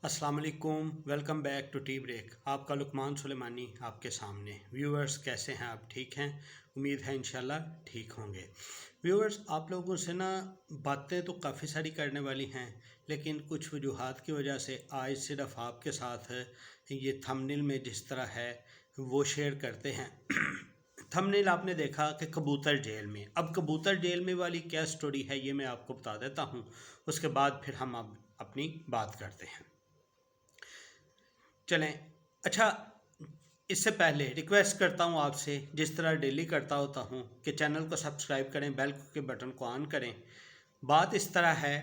अस्सलाम वालेकुम, welcome back to tea break. आपका लुकमान सुलेमानी आपके सामने। व्यूअर्स कैसे हैं आप? ठीक हैं? उम्मीद है इंशाल्लाह ठीक होंगे। व्यूअर्स, आप लोगों से ना बातें तो काफ़ी सारी करने वाली हैं, लेकिन कुछ वजूहात की वजह से आज सिर्फ आपके साथ ये थंबनेल में जिस तरह है वो शेयर करते हैं। थंबनेल आपने देखा कि कबूतर जेल में। अब कबूतर जेल में वाली क्या स्टोरी है ये मैं आपको बता देता हूँ, उसके बाद फिर हम अब अपनी बात करते हैं। चलें। अच्छा, इससे पहले रिक्वेस्ट करता हूँ आपसे, जिस तरह डेली करता होता हूँ, कि चैनल को सब्सक्राइब करें, बेल के बटन को ऑन करें। बात इस तरह है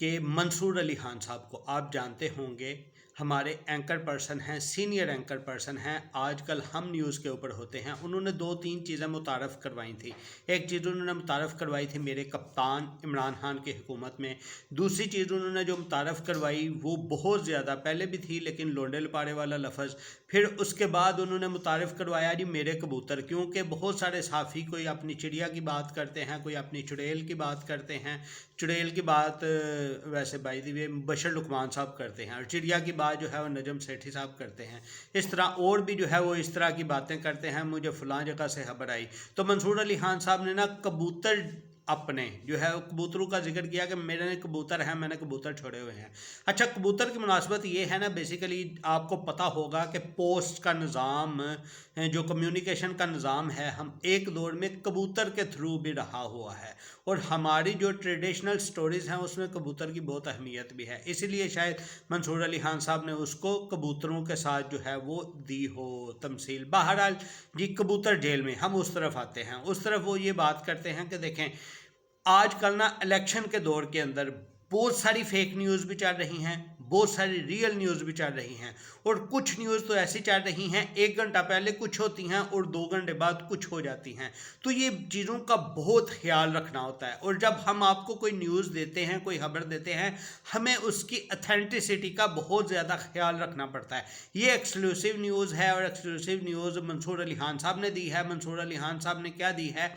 कि मंसूर अली खान साहब को आप जानते होंगे, हमारे एंकर पर्सन हैं, सीनियर एंकर पर्सन हैं। आजकल हम न्यूज़ के ऊपर होते हैं। उन्होंने 2-3 चीज़ें मुतारफ़ करवाई थी। एक चीज़ उन्होंने मुतारफ़ करवाई थी मेरे कप्तान इमरान खान की हुकूमत में। दूसरी चीज़ उन्होंने जो मुतारफ़ करवाई वो बहुत ज़्यादा पहले भी थी, लेकिन लोंडे लपाड़े वाला लफ्ज़। फिर उसके बाद उन्होंने मुतारफ़ करवाया जी मेरे कबूतर, क्योंकि बहुत सारे सहाफ़ी कोई अपनी चिड़िया की बात करते हैं, कोई अपनी चुड़ैल की बात करते हैं। चुड़ैल की बात वैसे बाय द वे बशर लुकमान साहब करते हैं, और चिड़िया की बात जो है वो नजम सेठी साहब करते हैं। इस तरह और भी जो है वो इस तरह की बातें करते हैं, मुझे फ़लाँ जगह से खबर आई। तो मंसूर अली खान साहब ने ना कबूतर अपने जो है कबूतरों का जिक्र किया कि मेरे कबूतर हैं, मैंने कबूतर छोड़े हुए हैं। अच्छा, कबूतर की मुनासबत ये है ना, बेसिकली आपको पता होगा कि पोस्ट का निज़ाम, जो कम्युनिकेशन का निज़ाम है, हम एक दौर में कबूतर के थ्रू भी रहा हुआ है, और हमारी जो ट्रेडिशनल स्टोरीज़ हैं उसमें कबूतर की बहुत अहमियत भी है। इसीलिए शायद मंसूर अली खान साहब ने उसको कबूतरों के साथ जो है वो दी हो तमसील। बहरहाल जी, कबूतर जेल में हम उस तरफ आते हैं। उस तरफ वो ये बात करते हैं कि देखें, आजकल ना इलेक्शन के दौर के अंदर बहुत सारी फेक न्यूज़ भी चल रही हैं, बहुत सारी रियल न्यूज़ भी चल रही हैं, और कुछ न्यूज़ तो ऐसी चल रही हैं 1 घंटा पहले कुछ होती हैं और 2 घंटे बाद कुछ हो जाती हैं। तो ये चीज़ों का बहुत ख्याल रखना होता है, और जब हम आपको कोई न्यूज़ देते हैं, कोई खबर देते हैं, हमें उसकी अथेंटिसिटी का बहुत ज़्यादा ख्याल रखना पड़ता है। ये एक्सक्लूसिव न्यूज़ है, और एक्सक्लूसिव न्यूज़ मंसूर अली खान साहब ने दी है। मंसूर अली खान साहब ने क्या दी है?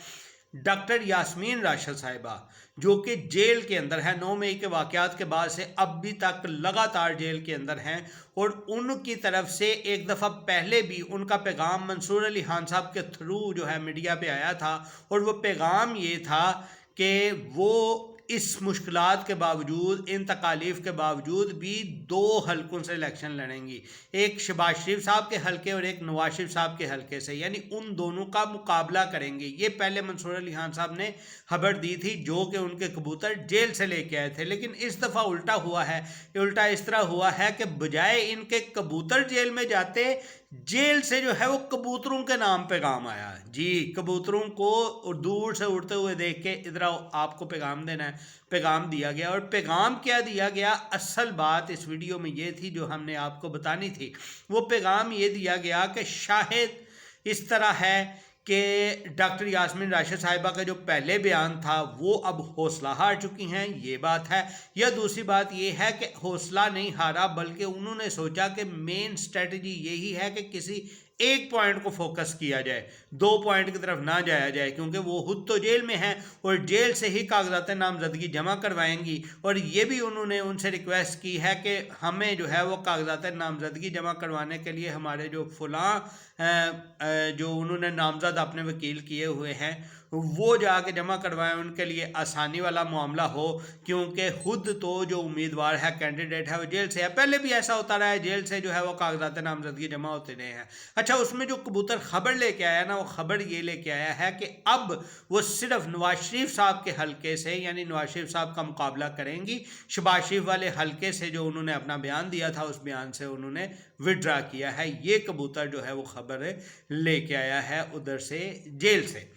डॉक्टर यास्मीन राशिद साहिबा, जो कि जेल के अंदर है, 9 मई के वाक़यात के बाद से अभी तक लगातार जेल के अंदर हैं, और उनकी तरफ से एक दफ़ा पहले भी उनका पैगाम मंसूर अली खान साहब के थ्रू जो है मीडिया पे आया था, और वो पैगाम ये था कि वो इस मुश्किलात के बावजूद, इन तकालीफ के बावजूद भी 2 हलकों से इलेक्शन लड़ेंगी, एक शहबाज शरीफ साहब के हलके और एक नवाज शरीफ साहब के हलके से, यानी उन दोनों का मुकाबला करेंगे। ये पहले मंसूर अली खान साहब ने खबर दी थी, जो कि उनके कबूतर जेल से लेके आए थे। लेकिन इस दफ़ा उल्टा हुआ है। उल्टा इस तरह हुआ है कि बजाय इनके कबूतर जेल में जाते, जेल से जो है वो कबूतरों के नाम पैगाम आया। जी, कबूतरों को दूर से उड़ते हुए देख के इधर आओ, आपको पैगाम देना है, पैगाम दिया गया। और पैगाम क्या दिया गया? असल बात इस वीडियो में ये थी जो हमने आपको बतानी थी। वो पैगाम ये दिया गया कि शायद इस तरह है कि डॉक्टर यास्मीन राशिद साहिबा का जो पहले बयान था वो अब हौसला हार चुकी हैं, ये बात है। या दूसरी बात ये है कि हौसला नहीं हारा, बल्कि उन्होंने सोचा कि मेन स्ट्रेटजी यही है कि किसी एक पॉइंट को फोकस किया जाए, 2 पॉइंट की तरफ ना जाया जाए, क्योंकि वो खुद तो जेल में हैं और जेल से ही कागजात नामजदगी जमा करवाएंगी। और ये भी उन्होंने उनसे रिक्वेस्ट की है कि हमें जो है वो कागजात नामजदगी जमा करवाने के लिए हमारे जो जो उन्होंने नामजद अपने वकील किए हुए हैं वो जाके जमा करवाएं, उनके लिए आसानी वाला मामला हो, क्योंकि खुद तो जो उम्मीदवार है, कैंडिडेट है, वो जेल से है। पहले भी ऐसा होता रहा है, जेल से जो है वो कागजात नामजदगी जमा होते रहे हैं। अच्छा, उसमें जो कबूतर खबर लेके आया ना, वो खबर ये लेके आया है कि अब वो सिर्फ नवाज शरीफ साहब के हलके से, यानी नवाज शरीफ साहब का मुकाबला करेंगी। शहबाज शरीफ वाले हलके से जो उन्होंने अपना बयान दिया था, उस बयान से उन्होंने विड्रा किया है। ये कबूतर जो है वो खबर लेके आया है उधर से, जेल से।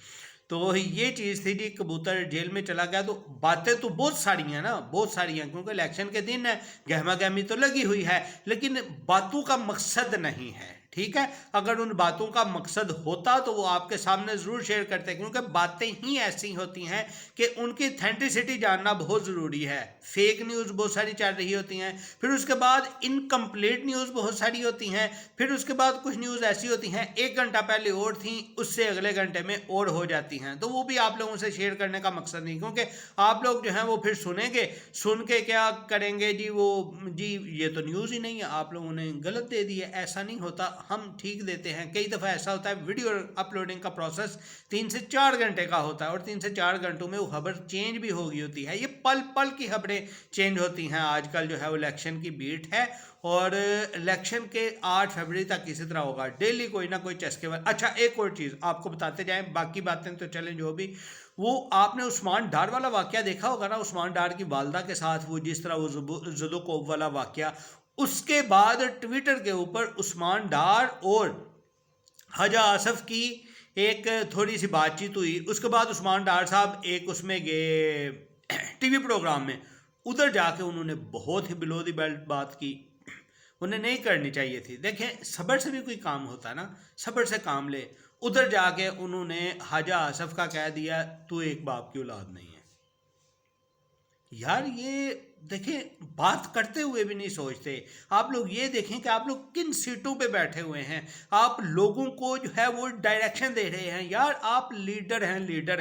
तो ये चीज़ थी जी, कबूतर जेल में चला गया। तो बातें तो बहुत सारी हैं ना, बहुत सारी हैं, क्योंकि इलेक्शन के दिन है, गहमा गहमी तो लगी हुई है, लेकिन बातों का मकसद नहीं है। ٹھیک ہے، اگر ان باتوں کا مقصد ہوتا تو وہ آپ کے سامنے ضرور شیئر کرتے، کیونکہ باتیں ہی ایسی ہوتی ہیں کہ ان کی اتھینٹسٹی جاننا بہت ضروری ہے۔ فیک نیوز بہت ساری چل رہی ہوتی ہیں، پھر اس کے بعد انکمپلیٹ نیوز بہت ساری ہوتی ہیں، پھر اس کے بعد کچھ نیوز ایسی ہوتی ہیں 1 گھنٹہ پہلے اور تھیں، اس سے اگلے گھنٹے میں اور ہو جاتی ہیں، تو وہ بھی آپ لوگوں سے شیئر کرنے کا مقصد نہیں، کیونکہ آپ لوگ جو ہیں وہ پھر سنیں گے، سن کے کیا کریں گے جی یہ تو نیوز ہی نہیں ہے، آپ لوگوں نے غلط دے دی ہے۔ ایسا نہیں ہوتا، ہم ٹھیک دیتے ہیں۔ کئی دفعہ ایسا ہوتا ہے ویڈیو اپلوڈنگ کا پروسیس 3 سے 4 گھنٹے کا ہوتا ہے، اور 3 سے 4 گھنٹوں میں وہ خبر چینج بھی ہو گئی ہوتی ہے۔ یہ پل پل کی خبریں چینج ہوتی ہیں۔ آج کل جو ہے وہ الیکشن کی بیٹ ہے، اور الیکشن کے 8 فروری تک اسی طرح ہوگا، ڈیلی کوئی نہ کوئی چسکے والا۔ اچھا ایک اور چیز آپ کو بتاتے جائیں، باقی باتیں تو چلیں جو بھی، وہ آپ نے عثمان ڈار والا واقعہ دیکھا ہوگا نا، عثمان ڈار کی والدہ کے ساتھ وہ جس طرح وہ زدوکوب والا واقعہ، اس کے بعد ٹویٹر کے اوپر عثمان ڈار اور حاجہ آصف کی ایک تھوڑی سی بات چیت ہوئی، اس کے بعد عثمان ڈار صاحب ایک اس میں گئے ٹی وی پروگرام میں، ادھر جا کے انہوں نے بہت ہی بلو دی بیلٹ بات کی، انہیں نہیں کرنی چاہیے تھی۔ دیکھیں صبر سے بھی کوئی کام ہوتا ہے نا، صبر سے کام لے۔ ادھر جا کے انہوں نے حاجہ آصف کا کہہ دیا تو ایک باپ کی اولاد نہیں ہے۔ یار یہ دیکھیں بات کرتے ہوئے بھی نہیں سوچتے۔ آپ لوگ یہ دیکھیں کہ آپ لوگ کن سیٹوں پہ بیٹھے ہوئے ہیں، آپ لوگوں کو جو ہے وہ ڈائریکشن دے رہے ہیں۔ یار آپ لیڈر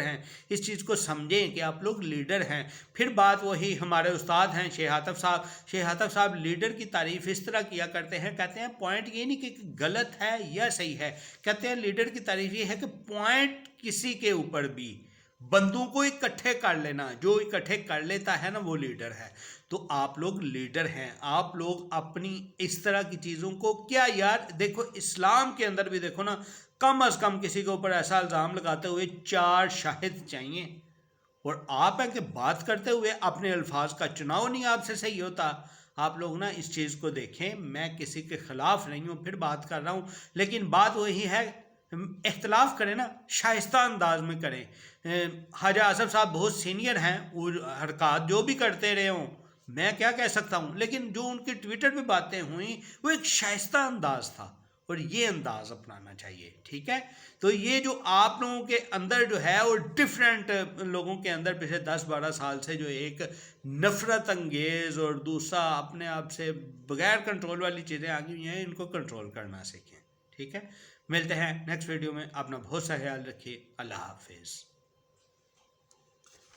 ہیں، اس چیز کو سمجھیں کہ آپ لوگ لیڈر ہیں۔ پھر بات وہی ہمارے استاد ہیں شیخ عاطف صاحب لیڈر کی تعریف اس طرح کیا کرتے ہیں، کہتے ہیں پوائنٹ یہ نہیں کہ غلط ہے یا صحیح ہے، کہتے ہیں لیڈر کی تعریف یہ ہے کہ پوائنٹ کسی کے اوپر بھی بندوں کو اکٹھے کر لینا، جو اکٹھے کر لیتا ہے نا وہ لیڈر ہے۔ تو آپ لوگ لیڈر ہیں، آپ لوگ اپنی اس طرح کی چیزوں کو کیا، یار دیکھو اسلام کے اندر بھی دیکھو نا، کم از کم کسی کے اوپر ایسا الزام لگاتے ہوئے 4 شاہد چاہیے، اور آپ ہیں کہ بات کرتے ہوئے اپنے الفاظ کا چناؤ نہیں آپ سے صحیح ہوتا۔ آپ لوگ نا اس چیز کو دیکھیں، میں کسی کے خلاف نہیں ہوں، پھر بات کر رہا ہوں، لیکن بات وہی ہے، اختلاف کریں نا شائستہ انداز میں کریں۔ حاجہ آصف صاحب بہت سینئر ہیں، وہ حرکات جو بھی کرتے رہے ہوں میں کیا کہہ سکتا ہوں، لیکن جو ان کی ٹویٹر پہ باتیں ہوئیں وہ ایک شائستہ انداز تھا، اور یہ انداز اپنانا چاہیے، ٹھیک ہے۔ تو یہ جو آپ لوگوں کے اندر جو ہے وہ ڈفرینٹ لوگوں کے اندر پچھلے 10-12 سال سے جو ایک نفرت انگیز اور دوسرا اپنے آپ سے بغیر کنٹرول والی چیزیں آ گئی ہیں، ان کو کنٹرول کرنا سیکھیں، ٹھیک ہے۔ ملتے ہیں نیکسٹ ویڈیو میں، اپنا بہت سا خیال رکھیے، اللہ حافظ۔